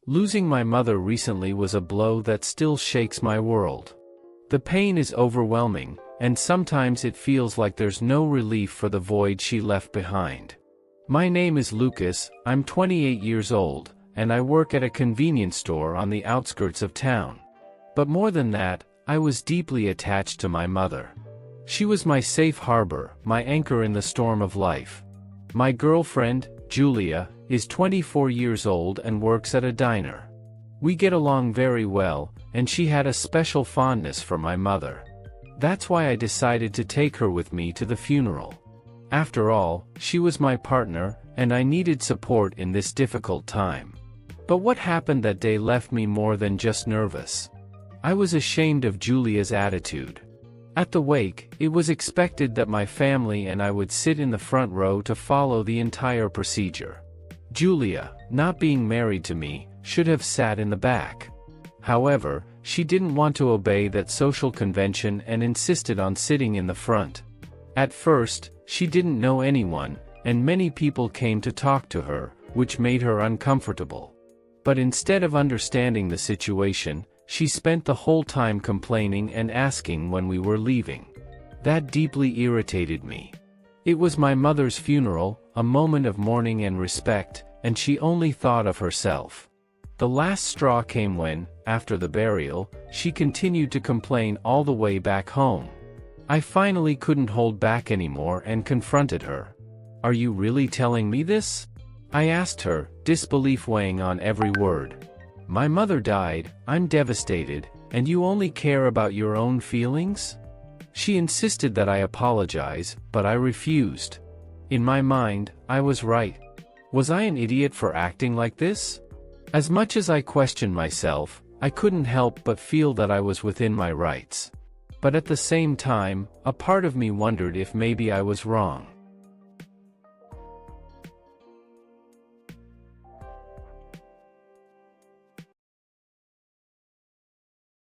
Losing my mother recently was a blow that still shakes my world. The pain is overwhelming, and sometimes it feels like there's no relief for the void she left behind. My name is Lucas, I'm 28 years old, and I work at a convenience store on the outskirts of town. But more than that, I was deeply attached to my mother. She was my safe harbor, my anchor in the storm of life. My girlfriend, Julia, is 24 years old and works at a diner. We get along very well, and she had a special fondness for my mother. That's why I decided to take her with me to the funeral. After all, she was my partner, and I needed support in this difficult time. But what happened that day left me more than just nervous. I was ashamed of Julia's attitude. At the wake, it was expected that my family and I would sit in the front row to follow the entire procedure. Julia, not being married to me, should have sat in the back. However, she didn't want to obey that social convention and insisted on sitting in the front. At first, she didn't know anyone, and many people came to talk to her, which made her uncomfortable. But instead of understanding the situation, she spent the whole time complaining and asking when we were leaving. That deeply irritated me. It was my mother's funeral, a moment of mourning and respect, and she only thought of herself. The last straw came when, after the burial, she continued to complain all the way back home. I finally couldn't hold back anymore and confronted her. "Are you really telling me this?" I asked her, disbelief weighing on every word. "My mother died, I'm devastated, and you only care about your own feelings?" She insisted that I apologize, but I refused. In my mind, I was right. Was I an idiot for acting like this? As much as I questioned myself, I couldn't help but feel that I was within my rights. But at the same time, a part of me wondered if maybe I was wrong.